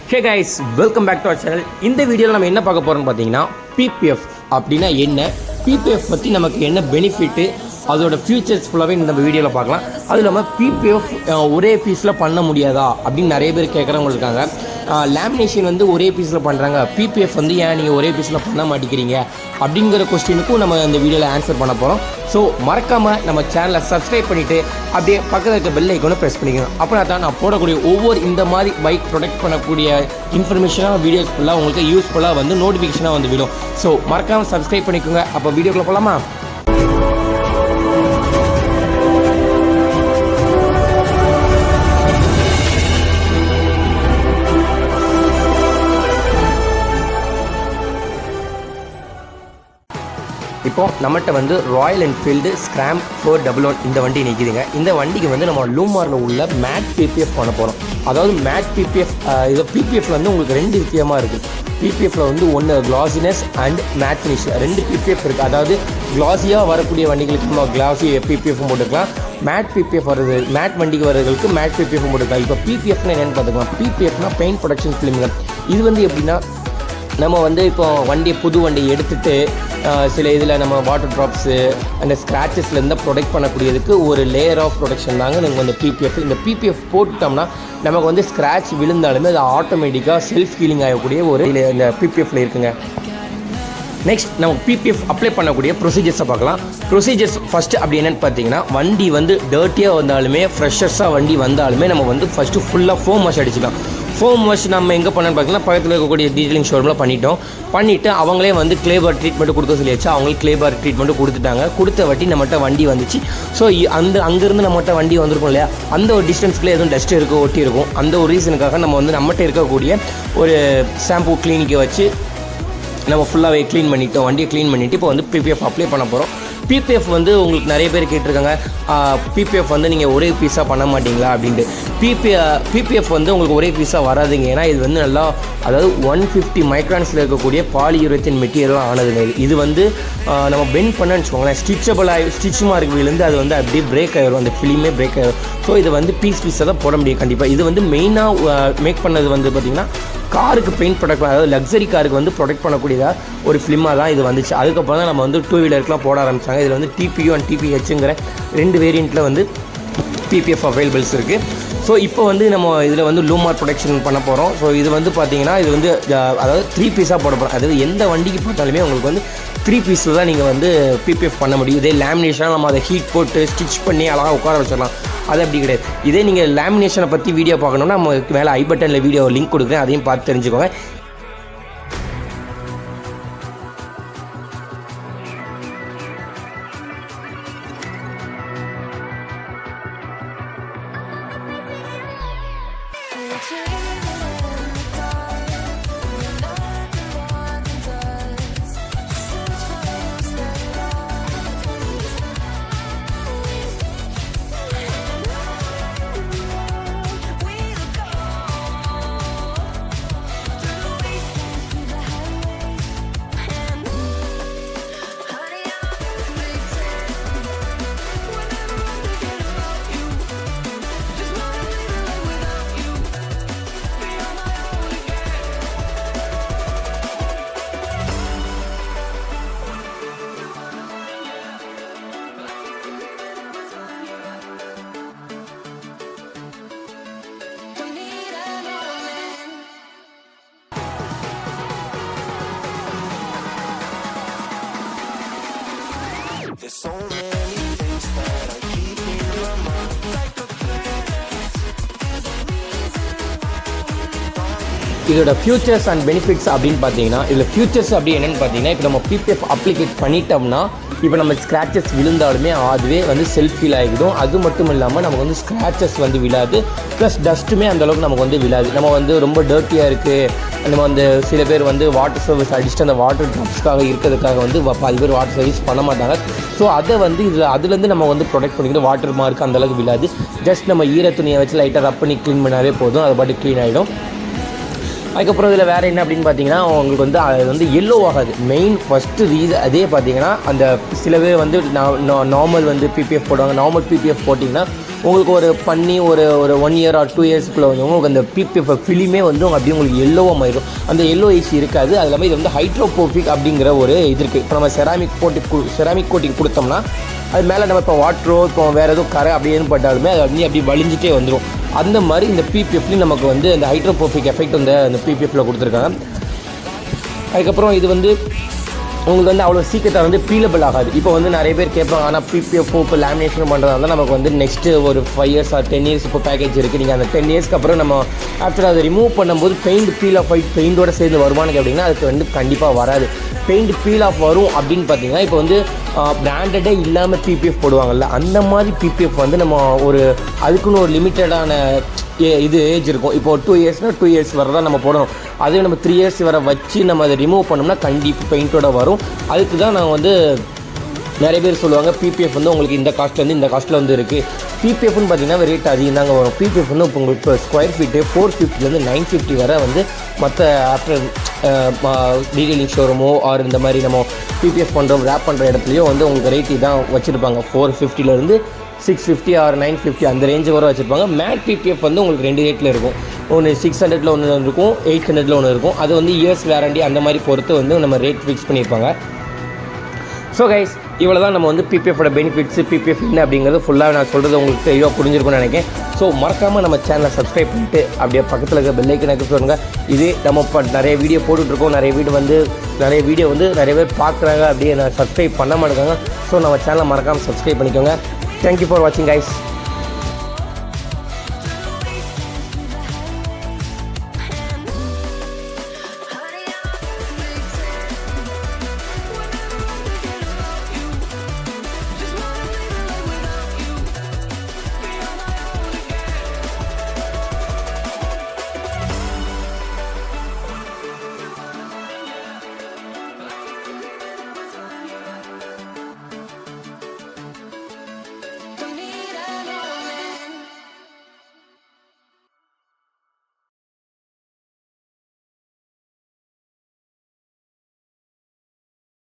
Hey guys, welcome back to our channel. இந்த வீடியோவில் நம்ம என்ன பார்க்க போகிறோம்னு பார்த்தீங்கன்னா PPF அப்படின்னா என்ன, PPF பற்றி நமக்கு என்ன பெனிஃபிட்டு, அதோட ஃபியூச்சர்ஸ் ஃபுல்லாகவே இந்த வீடியோவில் பார்க்கலாம். அது இல்லாமல் PPF ஒரே பீஸில் பண்ண முடியாதா அப்படின்னு நிறைய பேர் கேட்குறவங்க இருக்காங்க. லேமினேஷன் வந்து ஒரே பீஸில் பண்ணுறாங்க, PPF வந்து ஏன் நீங்கள் ஒரே பீஸில் பண்ண மாட்டேங்கிறீங்க அப்படிங்கிற கொஸ்டினுக்கும் நம்ம இந்த வீடியோவில் ஆன்சர் பண்ண போகிறோம். ஸோ மறக்காமல் நம்ம சேனலை சப்ஸ்கிரைப் பண்ணிவிட்டு அப்படியே பக்கத்தில் இருக்க பெல் ஐக்கானை ப்ரெஸ் பண்ணிக்கணும். அப்படின்னா தான் நான் போடக்கூடிய ஒவ்வொரு இந்த மாதிரி பைக் ப்ரொடெக்ட் பண்ணக்கூடிய இன்ஃபர்மேஷனாக வீடியோஸ் ஃபுல்லாக உங்களுக்கு யூஸ்ஃபுல்லாக வந்து நோட்டிஃபிகேஷனாக வந்து விடும். ஸோ மறக்காமல் சப்ஸ்கிரைப் பண்ணிக்கோங்க. அப்போ வீடியோக்குள்ளே போகலாமா? இப்போ நம்மகிட்ட வந்து ராயல் என்ஃபீல்டு ஸ்கிராம் 411 இந்த வண்டி நிற்கிதுங்க. இந்த வண்டிக்கு வந்து நம்ம லூமாரில் உள்ள மேட் PPF பண்ண போகிறோம். அதாவது மேட் PPF இது PPFல வந்து உங்களுக்கு ரெண்டு வித்தியமாக இருக்குது. PPFல வந்து ஒன்று கிளாஸினஸ் அண்ட் மேட் ஃபினிஷ், ரெண்டு PPF இருக்குது. அதாவது கிளாஸியாக வரக்கூடிய வண்டிகளுக்கு நம்ம கிளாஸி PPF போட்டுக்கலாம், மேட் PPF வருது மேட் வண்டிக்கு வரதுகளுக்கு மேட் PPF போட்டுக்கலாம். இப்போ PPFனா என்னென்னு பார்த்துக்கலாம். PPFனா பெயிண்ட் ப்ரொடக்ஷன் ஃபிலிம்ங்க. இது வந்து எப்படின்னா நம்ம வந்து இப்போ புது வண்டியை எடுத்துகிட்டு சில இதில் நம்ம வாட்டர் ட்ராப்ஸு அந்த ஸ்க்ராச்சஸ்லேருந்து ப்ரொடெக்ட் பண்ணக்கூடியதுக்கு ஒரு லேயர் ஆஃப் ப்ரொடெக்ஷன் தாங்க நமக்கு வந்து PPF. இந்த PPF போட்டுட்டோம்னா நமக்கு வந்து ஸ்க்ராட்ச் விழுந்தாலுமே அது ஆட்டோமேட்டிக்காக செல்ஃப் ஹீலிங் ஆகக்கூடிய ஒரு இந்த PPFல இருக்குங்க. நெக்ஸ்ட் நம்ம PPF அப்ளை பண்ணக்கூடிய ப்ரொசீஜர்ஸை பார்க்கலாம். ப்ரொசீஜர்ஸ் ஃபஸ்ட்டு அப்படி என்னென்னு பார்த்தீங்கன்னா, வண்டி வந்து டர்ட்டியாக வந்தாலுமே ஃப்ரெஷர்ஸாக வண்டி வந்தாலுமே நம்ம வந்து ஃபஸ்ட்டு ஃபுல்லாக ஃபோம் வாஷ் அடிச்சுக்கலாம். ஃபோம் வாஷ் நம்ம எங்கே பண்ணணும்னு பார்த்தீங்கன்னா பக்கத்தில் இருக்கக்கூடிய டீட்டெயிலிங் ஷோரூமில் பண்ணிவிட்டு அவங்களே வந்து கிளேபார் ட்ரீட்மெண்ட்டு கொடுக்க சொல்லியாச்சு. அவங்களுக்கு கிளேபார் ட்ரீட்மெண்ட்டு கொடுத்துட்டாங்க. கொடுத்த வட்டி நம்மகிட்ட வண்டி வந்துச்சு. ஸோ அங்கேருந்து நம்மகிட்ட வண்டி வந்திருக்கும் இல்லையா, அந்த ஒரு டிஸ்டன்ஸ்க்குள்ளே எதுவும் டஸ்ட் இருக்கும், ஒட்டி இருக்கும். அந்த ஒரு ரீசனுக்காக நம்ம வந்து நம்மகிட்ட இருக்கக்கூடிய ஒரு ஷாம்பூ கிளினிக்கை வச்சு நம்ம ஃபுல்லாகவே க்ளீன் பண்ணிட்டோம். வண்டியை க்ளீன் பண்ணிவிட்டு இப்போ வந்து PPF அப்ளை பண்ண போகிறோம். PPF வந்து உங்களுக்கு நிறைய பேர் கேட்டிருக்காங்க, PPF வந்து நீங்கள் ஒரே பீஸாக பண்ண மாட்டிங்களா அப்படின்ட்டு. PPF வந்து உங்களுக்கு ஒரே பீஸாக வராதுங்க. ஏன்னா இது வந்து நல்லா, அதாவது 150 மைக்ரான்ஸில் இருக்கக்கூடிய பாலியூரத்தின் மெட்டீரியலாக ஆனதுங்க. இது வந்து நம்ம பெண்ட் பண்ணன்னு வச்சுக்கோங்களேன், ஸ்டிச் மார்க்கிலேருந்து அது வந்து அப்படியே பிரேக் ஆகிடும், அந்த ஃபிலிமே பிரேக் ஆகிடும். ஸோ இது வந்து பீஸாக தான் போட முடியும் கண்டிப்பாக. இது வந்து மெயினாக மேக் பண்ணது வந்து பார்த்திங்கன்னா காருக்கு பெயிண்ட் ப்ரொடக்ட், அதாவது லக்ஸரி காருக்கு வந்து ப்ரொடெக்ட் பண்ணக்கூடியதாக ஒரு ஃபிலிமாக தான் இது வந்துச்சு. அதுக்கப்புறம் தான் நம்ம வந்து 2 வீலருக்குலாம் போட ஆரம்பித்தாங்க. இதில் வந்து TPU அண்ட் TPHங்கிற 2 வேரியண்ட்டில் வந்து PPF அவைலபிள்ஸ் இருக்குது. ஸோ இப்போ வந்து நம்ம இதில் வந்து லூமார் ப்ரொடெக்ஷன் பண்ண போகிறோம். ஸோ இது வந்து பார்த்திங்கன்னா இது வந்து அதாவது 3 பீஸாக போட போகிறோம். அதாவது எந்த வண்டிக்கு பார்த்தாலுமே உங்களுக்கு வந்து 3 பீஸில் தான் நீங்கள் வந்து PPF பண்ண முடியும். இதே லேமினேஷனாக நம்ம அதை ஹீட் போட்டு ஸ்டிச் பண்ணி அழகாக உட்கார வச்சிடலாம். அது அப்படி கிடையாது. இதே நீங்கள் லேமினேஷனை பற்றி வீடியோ பார்க்கணுன்னா நம்ம மேலே ஐ பட்டனில் வீடியோ லிங்க் கொடுக்குறேன், அதையும் பார்த்து தெரிஞ்சுக்கோங்க. There's so many things that I keep in my mind, like a இதோட ஃபியூச்சர்ஸ் அண்ட் பெனிஃபிட்ஸ் அப்படின்னு பார்த்தீங்கன்னா, இதில் ஃபியூச்சர்ஸ் அப்படி என்னென்னு பார்த்தீங்கன்னா, இப்போ நம்ம PPF அப்ளிகேட் பண்ணிட்டோம்னா இப்போ நம்ம ஸ்க்ராச்சஸ் விழுந்தாலுமே அதுவே வந்து செல்ஃப் ஹீல் ஆகிடும். அது மட்டும் இல்லாமல் நமக்கு வந்து ஸ்க்ராச்சஸ் வந்து விழாது, ப்ளஸ் டஸ்ட்டுமே அந்தளவுக்கு நமக்கு வந்து விழாது. நம்ம வந்து ரொம்ப டர்ட்டியாக இருக்குது, நம்ம வந்து சில பேர் வந்து வாட்டர் சர்வீஸ் அடிச்சுட்டு அந்த வாட்டர் ட்ராப்ஸ்க்காக இருக்கிறதுக்காக வந்து பாதி பேர் வாட்டர் சர்வீஸ் பண்ண மாட்டாங்க. ஸோ அதை வந்து இதில் அதுலேருந்து நம்ம வந்து ப்ரொடெக்ட் பண்ணிக்கிட்டு வாட்டர் மார்க் அந்தளவுக்கு விழாது. ஜஸ்ட் நம்ம ஈர துணியை வச்சு லைட்டாக ரப் பண்ணி க்ளீன் பண்ணாவே போதும், அது பாட்டு க்ளீன் ஆகிடும். அதுக்கப்புறம் இதில் வேறு என்ன அப்படின்னு பார்த்தீங்கன்னா, உங்களுக்கு வந்து அது வந்து எல்லோ ஆகாது. மெயின் ஃபஸ்ட்டு ரீசன் அதே பார்த்தீங்கன்னா, அந்த சில பேர் வந்து நார்மல் வந்து PPF போடுவாங்க. நார்மல் PPF போட்டிங்கன்னா உங்களுக்கு ஒரு பண்ணி ஒரு ஒரு 1 இயர் ஆர் 2 இயர்ஸ்க்குள்ளே வந்து உங்களுக்கு அந்த பிபிஎஃப் ஃபிலிமே வந்து அப்படியே உங்களுக்கு எல்லோவாக மாறிடும். அந்த எல்லோ ஐஸ் இருக்காது. அது இல்லாமல் இது வந்து ஹைட்ரோபோபிக் அப்படிங்கிற ஒரு இது இருக்குது. இப்போ நம்ம செராமிக் கோட்டிங் கொடுத்தோம்னா அது மேலே நம்ம இப்போ வாட்டரோ இப்போ வேறு எதுவும் கரை அப்படின்னு பட்டாலுமே அது வந்து அப்படி வலிஞ்சிட்டே வந்துடும். அந்த மாதிரி இந்த பிபிஎஃப்லேயும் நமக்கு வந்து அந்த ஹைட்ரோபோபிக் எஃபெக்ட் வந்து அந்த பிபிஎஃப்பில் கொடுத்துருக்காங்க. அதுக்கப்புறம் இது வந்து உங்களுக்கு வந்து அவ்வளோ சீக்கிரத்தில் வந்து பீலபிள் ஆகாது. இப்போ வந்து நிறைய பேர் கேட்பாங்க, ஆனால் பிபிஎஃப் இப்போ லேமினேஷன் பண்ணுறதா இருந்தால் நமக்கு வந்து நெக்ஸ்ட்டு ஒரு 5 இயர்ஸ் ஆர் 10 இயர்ஸ் இப்போ பேக்கேஜ் இருக்குது. நீங்கள் அந்த 10 இயர்ஸ்க்கு அப்புறம் நம்ம ஆஃப்டர் அதை ரிமூவ் பண்ணும்போது பெயிண்ட் பீல் ஆஃப் ஆகி பெயிண்டோட சேர்ந்து வருமானு கேட்டிங்கன்னா அதுக்கு வந்து கண்டிப்பாக வராது. பெயிண்ட் பீல் ஆஃப் வரும் அப்படின்னு பார்த்தீங்கன்னா இப்போ வந்து பிராண்டடே இல்லாமல் பிபிஎஃப் போடுவாங்கள்ல, அந்த மாதிரி பிபிஎஃப் வந்து நம்ம ஒரு அதுக்குன்னு ஒரு லிமிட்டடான இது ஏஜ் இருக்கும். இப்போ 2 இயர்ஸ்னால் 2 இயர்ஸ் வர தான் நம்ம போடணும். அதே நம்ம 3 இயர்ஸ் வர வச்சு நம்ம அதை ரிமூவ் பண்ணோம்னா கண்டிப்பாக பெயிண்ட்டோட வரும். அதுக்கு தான் நான் வந்து நிறைய பேர் சொல்லுவாங்க பிபிஎஃப் வந்து உங்களுக்கு இந்த காஸ்ட்லேருந்து இந்த காஸ்ட்டில் வந்து இருக்குது. பிபிஎஃப்னு பார்த்தீங்கன்னா ரேட் அதிகம் தாங்க வரும். பிபிஎஃப் வந்து இப்போ உங்களுக்கு இப்போ ஸ்கொயர் ஃபீட்டு 450 950 வரை வந்து மற்ற ஆஃப்டர் டீடெயிலிங் ஷோரூமோ ஆர் இந்த மாதிரி நம்ம பிபிஎஃப் பண்ணுறோம் ரேப் பண்ணுற இடத்துலையோ வந்து உங்களுக்கு ரேட் இதான் வச்சுருப்பாங்க. 450 650 ஆர் 950 அந்த ரேஞ்சு வரை வச்சுருப்பாங்க. மேட் பிபிஎஃப் வந்து உங்களுக்கு 2 ரேட்டில் இருக்கும். ஒன்று 600 ஒன்று இருக்கும், 800 ஒன்று இருக்கும். அது வந்து இயர்ஸ் வேரண்டி அந்த மாதிரி பொறுத்து வந்து நம்ம ரேட் ஃபிக்ஸ் பண்ணியிருப்பாங்க. ஸோ கைஸ், இவ்வளோ தான் நம்ம வந்து பிபிஎஃபோட பெனிஃபிட்ஸு பிபிஎஃப் என்ன அப்படிங்கிறது ஃபுல்லாக நான் சொல்கிறது உங்களுக்கு தெளிவாக புரிஞ்சிருக்கும்னு நினைக்கிறேன். ஸோ மறக்காமல் நம்ம சேனலை சப்ஸ்கிரைப் பண்ணிட்டு அப்படியே பக்கத்தில் இருக்க பெல் ஐக்கனை கிளிக் பண்ணுங்கள். இது நம்ம இப்போ நிறைய வீடியோ போட்டுட்ருக்கோம். நிறைய வீடியோ வந்து நிறைய பேர் பார்க்குறாங்க, அப்படியே நான் சப்ஸ்கிரைப் பண்ண மாட்டேங்காங்க. ஸோ நம்ம சேனலை மறக்காமல் சப்ஸ்கிரைப் பண்ணிக்கோங்க. Thank you for watching, guys.